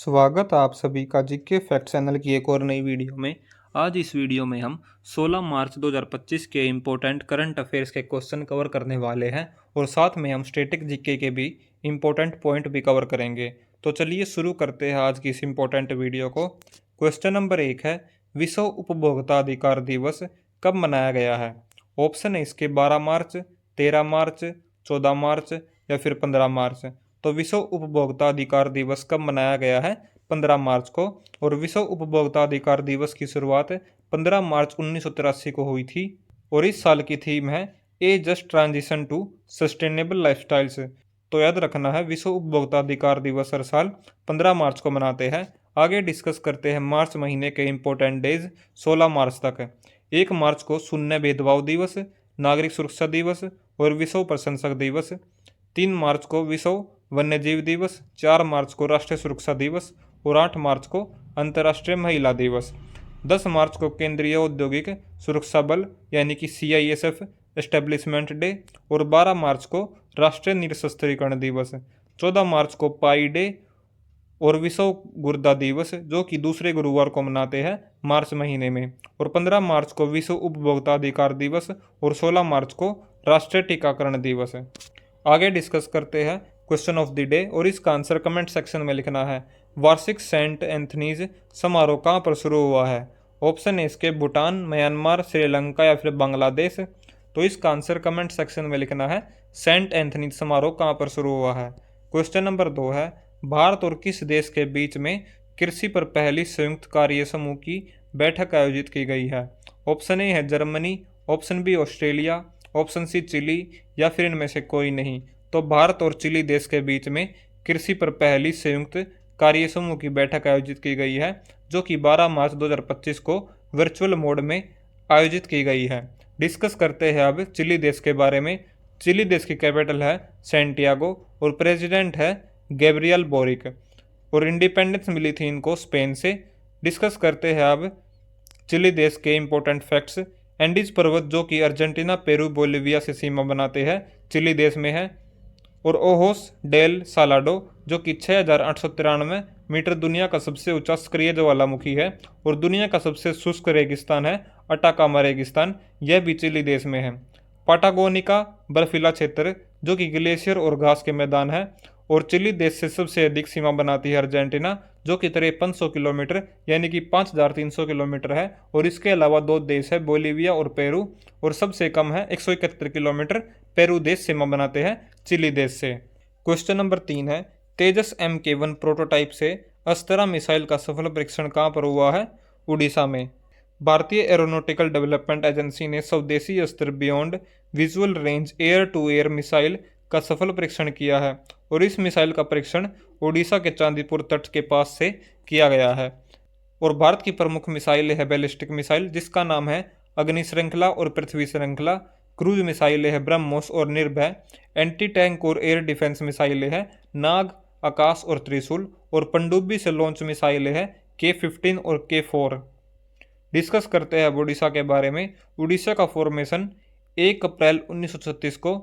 स्वागत है आप सभी का जीके फैक्ट चैनल की एक और नई वीडियो में। आज इस वीडियो में हम 16 मार्च 2025 के इम्पोर्टेंट करंट अफेयर्स के क्वेश्चन कवर करने वाले हैं और साथ में हम स्टैटिक जीके के भी इम्पोर्टेंट पॉइंट भी कवर करेंगे। तो चलिए शुरू करते हैं आज की इस इम्पोर्टेंट वीडियो को। क्वेश्चन नंबर 1 है, विश्व उपभोक्ता अधिकार दिवस कब मनाया गया है? ऑप्शन है इसके 12 मार्च, 13 मार्च, 14 मार्च या फिर 15 मार्च। तो विश्व उपभोक्ता अधिकार दिवस कब मनाया गया है? 15 मार्च को। और विश्व उपभोक्ता अधिकार दिवस की शुरुआत 15 मार्च 1983 को हुई थी और इस साल की थीम है a just transition to sustainable lifestyles. तो याद रखना है, विश्व उपभोक्ता अधिकार दिवस हर साल 15 मार्च को मनाते हैं। आगे डिस्कस करते हैं मार्च महीने के इम्पोर्टेंट डेज 16 मार्च तक। 1 मार्च को शून्य भेदभाव दिवस, नागरिक सुरक्षा दिवस और विश्व प्रशंसक दिवस। 3 मार्च को विश्व वन्यजीव दिवस, 4 मार्च को राष्ट्रीय सुरक्षा दिवस और 8 मार्च को अंतर्राष्ट्रीय महिला दिवस। 10 मार्च को केंद्रीय औद्योगिक सुरक्षा बल यानी कि CISF एस्टेब्लिशमेंट डे और 12 मार्च को राष्ट्रीय निरस्त्रीकरण दिवस। 14 मार्च को पाई डे और विश्व गुर्दा दिवस जो कि दूसरे गुरुवार को मनाते हैं मार्च महीने में। और 15 मार्च को विश्व उपभोक्ता अधिकार दिवस और 16 मार्च को राष्ट्रीय टीकाकरण दिवस। आगे डिस्कस करते हैं क्वेश्चन ऑफ द डे और इसका आंसर कमेंट सेक्शन में लिखना है। वार्षिक सेंट एंथनीज समारोह कहाँ पर शुरू हुआ है? ऑप्शन है इसके भूटान, म्यांमार, श्रीलंका या फिर बांग्लादेश। तो इसका आंसर कमेंट सेक्शन में लिखना है, सेंट एंथनीज समारोह कहाँ पर शुरू हुआ है। क्वेश्चन नंबर 2 है, भारत और किस देश के बीच में कृषि पर पहली संयुक्त कार्य समूह की बैठक आयोजित की गई है? ऑप्शन ए है Germany, option B Australia, option C Chile या फिर इनमें से कोई नहीं। तो भारत और चिली देश के बीच में कृषि पर पहली संयुक्त कार्य समूह की बैठक आयोजित की गई है जो कि 12 मार्च 2025 को वर्चुअल मोड में आयोजित की गई है। डिस्कस करते हैं अब चिली देश के बारे में। चिली देश की कैपिटल है सैंटियागो और प्रेसिडेंट है गैब्रियल बोरिक और इंडिपेंडेंस मिली थी इनको स्पेन से। डिस्कस करते हैं अब चिली देश के इंपॉर्टेंट फैक्ट्स। एंडीज पर्वत जो कि अर्जेंटीना, पेरू, बोलिविया से सीमा बनाते हैं चिली देश में है। और ओहोस डेल सालाडो जो कि 6,893 मीटर दुनिया का सबसे ऊंचा सक्रिय ज्वालामुखी है और दुनिया का सबसे शुष्क रेगिस्तान है अटाकामा रेगिस्तान, यह भी चिली देश में है। पाटागोनिका बर्फीला क्षेत्र जो कि ग्लेशियर और घास के मैदान है। और चिली देश से सबसे अधिक सीमा बनाती है अर्जेंटीना जो कि 5300 किलोमीटर यानी कि 5300 किलोमीटर है। और इसके अलावा 2 देश है बोलिविया और पेरू और सबसे कम है 171 किलोमीटर पेरू देश सीमा बनाते हैं चिली देश से। क्वेश्चन नंबर 3 है, तेजस MK1 प्रोटोटाइप से अस्त्रा मिसाइल का सफल परीक्षण कहाँ पर हुआ है? उड़ीसा में। भारतीय एरोनॉटिकल डेवलपमेंट एजेंसी ने स्वदेशी Astra beyond visual range air to air missile का सफल परीक्षण किया है और इस मिसाइल का परीक्षण ओडिशा के चांदीपुर तट के पास से किया गया है। और भारत की प्रमुख मिसाइल है बैलिस्टिक मिसाइल जिसका नाम है अग्नि श्रृंखला और पृथ्वी श्रृंखला। क्रूज मिसाइल है ब्रह्मोस और निर्भय। एंटी टैंक और एयर डिफेंस मिसाइल है नाग, आकाश और त्रिशूल। और पनडुब्बी से लॉन्च मिसाइल है K-15 और K-4। डिस्कस करते हैं उड़ीसा के बारे में। उड़ीसा का फॉर्मेशन 1 अप्रैल 1936 को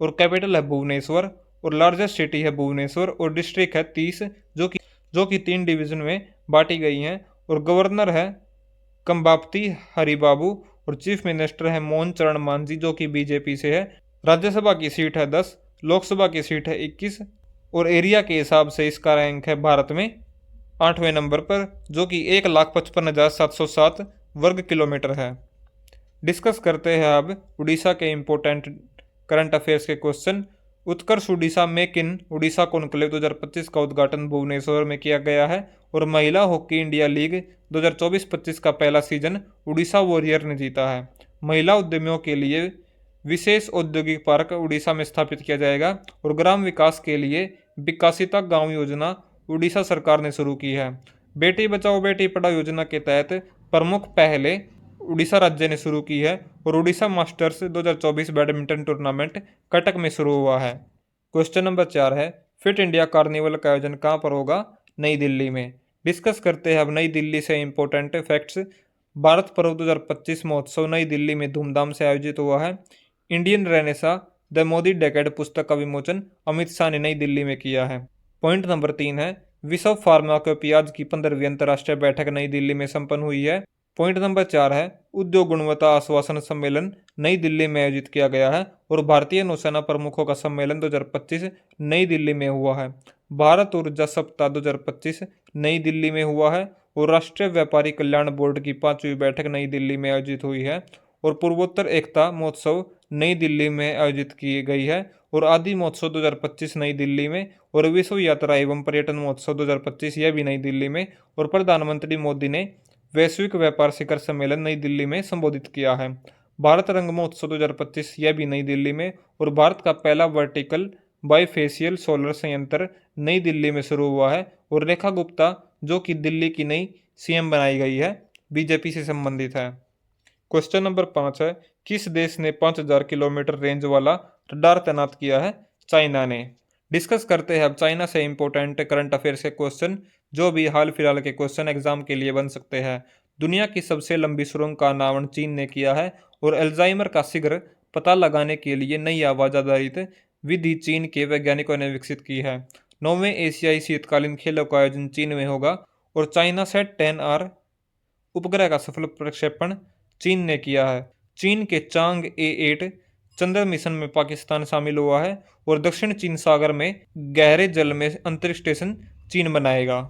और कैपिटल है भुवनेश्वर और लार्जेस्ट सिटी है भुवनेश्वर और डिस्ट्रिक्ट है 30 जो कि 3 डिवीजन में बांटी गई हैं। और गवर्नर है कंबाप्ती हरिबाबू और चीफ मिनिस्टर है मोहन चरण मांझी जो कि बीजेपी से है। राज्यसभा की सीट है 10, लोकसभा की सीट है 21 और एरिया के हिसाब से इसका रैंक है भारत में 8वें नंबर पर जो कि 1,55,707 वर्ग किलोमीटर है। डिस्कस करते हैं अब उड़ीसा के इम्पोर्टेंट करंट अफेयर्स के question. Utkarsh Orissa make in Orissa conclave 2025 का उद्घाटन भुवनेश्वर में किया गया है। और महिला हॉकी इंडिया लीग 2024-25 का पहला सीजन उड़ीसा वॉरियर ने जीता है। महिला उद्यमियों के लिए विशेष औद्योगिक पार्क उड़ीसा में स्थापित किया जाएगा। और ग्राम विकास के लिए विकासिता गांव योजना उड़ीसा सरकार ने शुरू की है। बेटी बचाओ बेटी पढ़ाओ योजना के तहत प्रमुख पहले उड़ीसा राज्य ने शुरू की है। और Orissa masters 2024 badminton tournament Cuttack में शुरू हुआ है। क्वेश्चन नंबर 4 है, फिट इंडिया कार्निवल का आयोजन कहाँ पर होगा? नई दिल्ली में। डिस्कस करते हैं अब नई दिल्ली से इंपॉर्टेंट फैक्ट्स। भारत पर्व 2025 महोत्सव नई दिल्ली में धूमधाम से आयोजित हुआ है। Indian Renaissance the Modi decade पुस्तक का विमोचन अमित शाह ने नई दिल्ली में किया है। पॉइंट नंबर 3 है, विश्व फार्माकोपियाज की 15वीं अंतर्राष्ट्रीय बैठक नई दिल्ली में संपन्न हुई है। पॉइंट नंबर 4 है उद्योग गुणवत्ता आश्वासन सम्मेलन नई दिल्ली में आयोजित किया गया है और भारतीय नौसेना प्रमुखों का सम्मेलन 2025 नई दिल्ली में हुआ है। भारत ऊर्जा सप्ताह 2025 नई दिल्ली में हुआ है और राष्ट्रीय व्यापारी कल्याण बोर्ड की 5वीं बैठक नई दिल्ली में आयोजित हुई है और पूर्वोत्तर एकता महोत्सव नई दिल्ली में आयोजित की गई है और आदि महोत्सव 2025 नई दिल्ली में और विश्व यात्रा एवं पर्यटन महोत्सव 2025 यह भी नई दिल्ली में और प्रधानमंत्री मोदी ने वैश्विक व्यापार शिखर सम्मेलन नई दिल्ली में संबोधित किया है। भारत रंग महोत्सव 2025 यह भी नई दिल्ली में और भारत का पहला वर्टिकल बाईफेशियल सोलर संयंत्र नई दिल्ली में शुरू हुआ है और रेखा गुप्ता जो कि दिल्ली की नई सीएम बनाई गई है बीजेपी से संबंधित है। क्वेश्चन नंबर 5 है किस देश ने 5000 किलोमीटर रेंज वाला रडार तैनात किया है? चाइना ने। डिस्कस करते हैं अब चाइना से इंपॉर्टेंट करंट अफेयर्स के क्वेश्चन जो भी हाल फिलहाल के क्वेश्चन एग्जाम के लिए बन सकते हैं। दुनिया की सबसे लंबी सुरंग का अनावरण चीन ने किया है और अल्जाइमर का शीघ्र पता लगाने के लिए नई आवाज आधारित विधि चीन के वैज्ञानिकों ने विकसित की है। 9वें एशियाई शीतकालीन खेलों का आयोजन चीन में होगा और चाइना सेट 10R उपग्रह का सफल प्रक्षेपण चीन ने किया है। चीन के चांग A8 चंद्र मिशन में पाकिस्तान शामिल हुआ है और दक्षिण चीन सागर में गहरे जल में अंतरिक्ष स्टेशन चीन बनाएगा।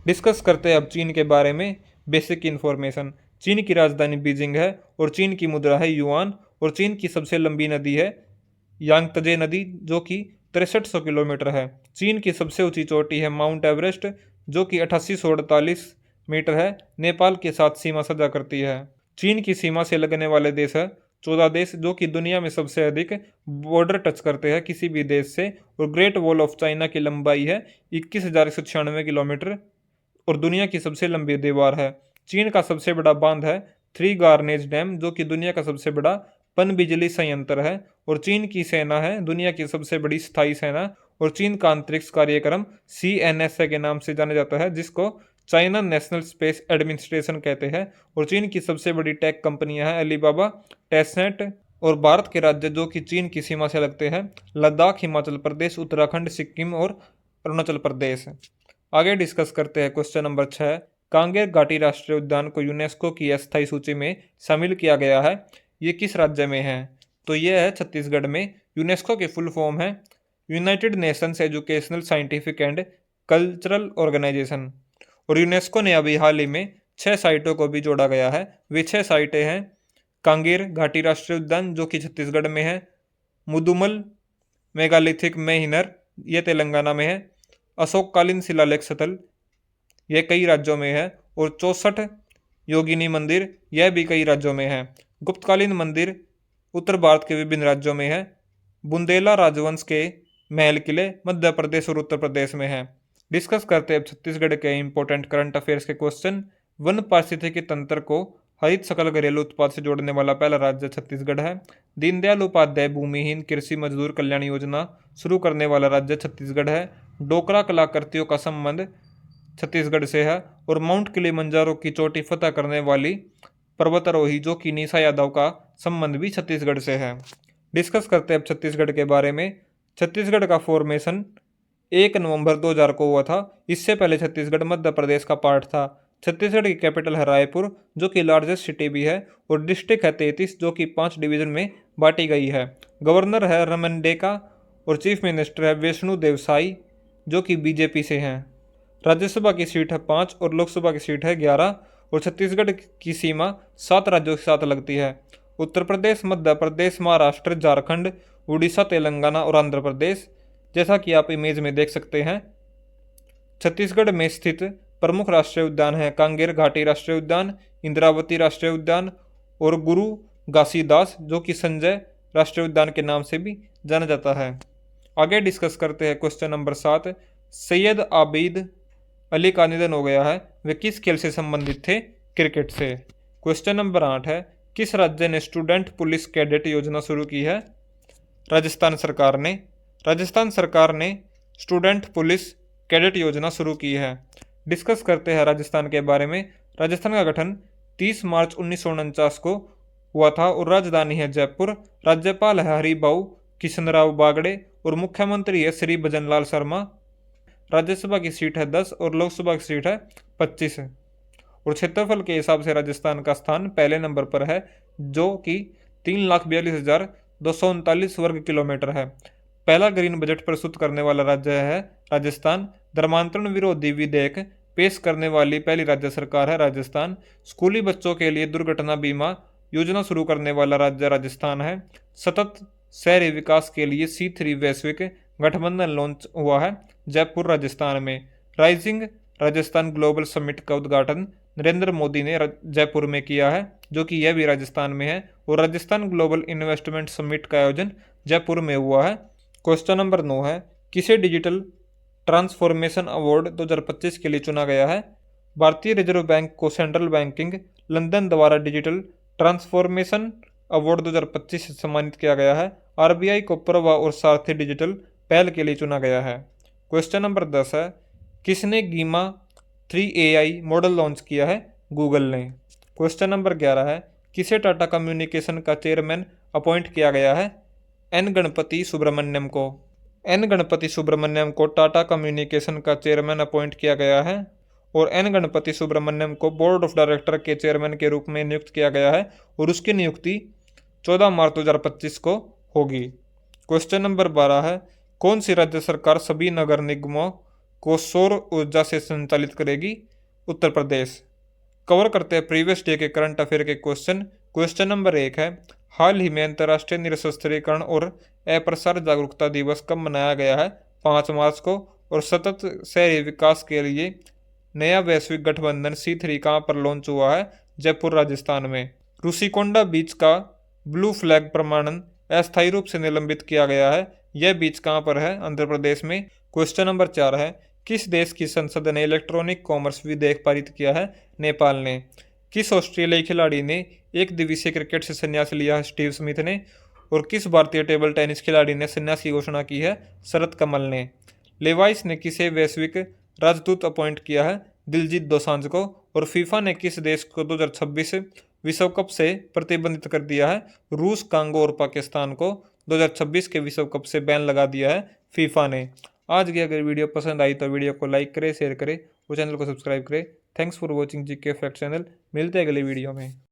डिस्कस करते हैं अब चीन के बारे में बेसिक इन्फॉर्मेशन। चीन की राजधानी बीजिंग है और चीन की मुद्रा है युआन और चीन की सबसे लंबी नदी है यांगत्जे नदी जो कि 6300 किलोमीटर है। चीन की सबसे ऊंची चोटी है माउंट एवरेस्ट जो कि 8848 मीटर है। नेपाल के साथ सीमा साझा करती है। चीन की सीमा से लगने वाले देश है 14 देश जो कि दुनिया में सबसे अधिक बॉर्डर टच करते हैं किसी भी देश से और ग्रेट वॉल ऑफ चाइना की लंबाई है 21,196 किलोमीटर और दुनिया की सबसे लंबी दीवार है। चीन का सबसे बड़ा बांध है थ्री गार्नेज डैम जो कि दुनिया का सबसे बड़ा पनबिजली संयंत्र है और चीन की सेना है दुनिया की सबसे बड़ी स्थायी सेना और चीन का अंतरिक्ष कार्यक्रम CNSA के नाम से जाना जाता है जिसको चाइना नेशनल स्पेस एडमिनिस्ट्रेशन कहते हैं और चीन की सबसे बड़ी टेक कंपनियां हैं अलीबाबा, टेंसेंट और भारत के राज्य जो कि चीन की सीमा से लगते हैं लद्दाख, हिमाचल प्रदेश, उत्तराखंड, सिक्किम और अरुणाचल प्रदेश। आगे डिस्कस करते हैं क्वेश्चन नंबर 6। कांगेर घाटी राष्ट्रीय उद्यान को यूनेस्को की अस्थायी सूची में शामिल किया गया है। ये किस राज्य में है? तो यह है छत्तीसगढ़ में। यूनेस्को की फुल फॉर्म है United Nations Educational Scientific and Cultural Organization और यूनेस्को ने अभी हाल ही में 6 साइटों को भी जोड़ा गया है। वे 6 साइटें हैं कांगेर घाटी राष्ट्रीय उद्यान जो कि छत्तीसगढ़ में है, मुदुमल मेगालिथिक मेहिनर ये तेलंगाना में है, अशोककालीन शिलालेख स्थल यह कई राज्यों में है और 64 योगिनी मंदिर यह भी कई राज्यों में है। गुप्तकालीन मंदिर उत्तर भारत के विभिन्न राज्यों में है। बुंदेला राजवंश के महल किले मध्य प्रदेश और उत्तर प्रदेश में है। डिस्कस करते हैं छत्तीसगढ़ के इंपॉर्टेंट करंट अफेयर्स के क्वेश्चन। वन पारिस्थितिकी तंत्र को हरित सकल घरेलू उत्पाद से जोड़ने वाला पहला राज्य छत्तीसगढ़ है। दीनदयाल उपाध्याय भूमिहीन कृषि मजदूर कल्याण योजना शुरू करने वाला राज्य छत्तीसगढ़ है। डोकरा कलाकृतियों का संबंध छत्तीसगढ़ से है और माउंट किलिमंजारो की चोटी फतह करने वाली पर्वतारोही जो कि निशा यादव का संबंध भी छत्तीसगढ़ से है। डिस्कस करते हैं अब छत्तीसगढ़ के बारे में। छत्तीसगढ़ का फॉर्मेशन 1 नवंबर 2000 को हुआ था। इससे पहले छत्तीसगढ़ मध्य प्रदेश का पार्ट था। छत्तीसगढ़ की कैपिटल है रायपुर जो कि लार्जेस्ट सिटी भी है और डिस्ट्रिक्ट है 33 जो कि 5 डिवीजन में बांटी गई है। गवर्नर है रमन डेका और चीफ मिनिस्टर है विष्णु देव साई जो कि बीजेपी से हैं। राज्यसभा की सीट है 5 और लोकसभा की सीट है 11 और छत्तीसगढ़ की सीमा 7 राज्यों के साथ लगती है। उत्तर प्रदेश, मध्य प्रदेश, महाराष्ट्र, झारखंड, उड़ीसा, तेलंगाना और आंध्र प्रदेश। जैसा कि आप इमेज में देख सकते हैं छत्तीसगढ़ में स्थित प्रमुख राष्ट्रीय उद्यान हैं कांगेर घाटी राष्ट्रीय उद्यान, इंद्रावती राष्ट्रीय उद्यान और गुरु घासीदास जो कि संजय राष्ट्रीय उद्यान के नाम से भी जाना जाता है। आगे डिस्कस करते हैं क्वेश्चन नंबर 7। सैयद आबिद अली का निधन हो गया है। वे किस खेल से संबंधित थे? क्रिकेट से। क्वेश्चन नंबर 8 है किस राज्य ने स्टूडेंट पुलिस कैडेट योजना शुरू की है? राजस्थान सरकार ने। राजस्थान सरकार ने स्टूडेंट पुलिस कैडेट योजना शुरू की है। डिस्कस करते हैं राजस्थान के बारे में। राजस्थान का गठन 30 मार्च 1949 को हुआ था और राजधानी है जयपुर। राज्यपाल है हरिभाऊ किशनराव बागड़े और मुख्यमंत्री है श्री भजनलाल शर्मा। राज्यसभा की सीट है 10 और लोकसभा की सीट है 25। और क्षेत्रफल के हिसाब से राजस्थान का स्थान पहले नंबर पर है, जो कि 3,42,239 वर्ग किलोमीटर है। पहला ग्रीन बजट प्रस्तुत करने वाला राज्य है राजस्थान। धर्मांतरण विरोधी विधेयक पेश करने वाली पहली राज्य सरकार है राजस्थान। स्कूली बच्चों के लिए दुर्घटना बीमा योजना शुरू करने वाला राज्य राजस्थान है। सतत शहरी विकास के लिए C3 वैश्विक गठबंधन लॉन्च हुआ है जयपुर राजस्थान में। राइजिंग राजस्थान ग्लोबल समिट का उद्घाटन नरेंद्र मोदी ने जयपुर में किया है, जो कि यह भी राजस्थान में है। और राजस्थान ग्लोबल इन्वेस्टमेंट समिट का आयोजन जयपुर में हुआ है। क्वेश्चन नंबर 9 है, किसे डिजिटल ट्रांसफॉर्मेशन अवार्ड 2025 के लिए चुना गया है? भारतीय रिजर्व बैंक को सेंट्रल बैंकिंग लंदन द्वारा डिजिटल ट्रांसफॉर्मेशन अवार्ड 2025 से सम्मानित किया गया है। RBI को प्रवाह और सारथी डिजिटल पहल के लिए चुना गया है। क्वेश्चन नंबर 10 है, किसने गीमा 3 AI मॉडल लॉन्च किया है? गूगल ने। क्वेश्चन नंबर 11 है, किसे टाटा कम्युनिकेशन का चेयरमैन अपॉइंट किया गया है? एन गणपति सुब्रमण्यम को। एन गणपति सुब्रमण्यम को टाटा कम्युनिकेशन का चेयरमैन अपॉइंट किया गया है और एन गणपति सुब्रमण्यम को बोर्ड ऑफ डायरेक्टर के चेयरमैन के रूप में नियुक्त किया गया है और उसकी नियुक्ति 14 मार्च 2025 को होगी। क्वेश्चन नंबर 12 है, कौन सी राज्य सरकार सभी नगर निगमों को सौर ऊर्जा से संचालित करेगी? उत्तर प्रदेश। कवर करते हैं प्रीवियस डे के करंट अफेयर के क्वेश्चन। क्वेश्चन नंबर 1 है, हाल ही में अंतर्राष्ट्रीय निरस्त्रीकरण और अप्रसार जागरूकता दिवस कब मनाया गया है? 5 मार्च को। और सतत शहरी विकास के लिए नया वैश्विक गठबंधन C3 कहाँ पर लॉन्च हुआ है? जयपुर राजस्थान में। रूसीकोंडा बीच का ब्लू फ्लैग प्रमाणन अस्थायी रूप से निलंबित किया गया है। यह बीच कहाँ पर है? आंध्र प्रदेश में। क्वेश्चन नंबर 4 है, किस देश की संसद ने इलेक्ट्रॉनिक कॉमर्स विधेयक पारित किया है? नेपाल ने। किस ऑस्ट्रेलियाई खिलाड़ी ने एक दिवसीय क्रिकेट से संन्यास लिया है? स्टीव स्मिथ ने। और किस भारतीय टेबल टेनिस खिलाड़ी ने संन्यास की घोषणा की है? शरत कमल ने। लेवाइस ने किसे वैश्विक राजदूत अपॉइंट किया है? दिलजीत दोसांझ को। और फीफा ने किस देश को 2026 विश्व कप से प्रतिबंधित कर दिया है? रूस, कांगो और पाकिस्तान को 2026 के विश्व कप से बैन लगा दिया है फीफा ने। आज की अगर वीडियो पसंद आई तो वीडियो को लाइक करें, शेयर करें और चैनल को सब्सक्राइब करें। Thanks for watching GK fact channel. मिलते हैं अगले वीडियो में।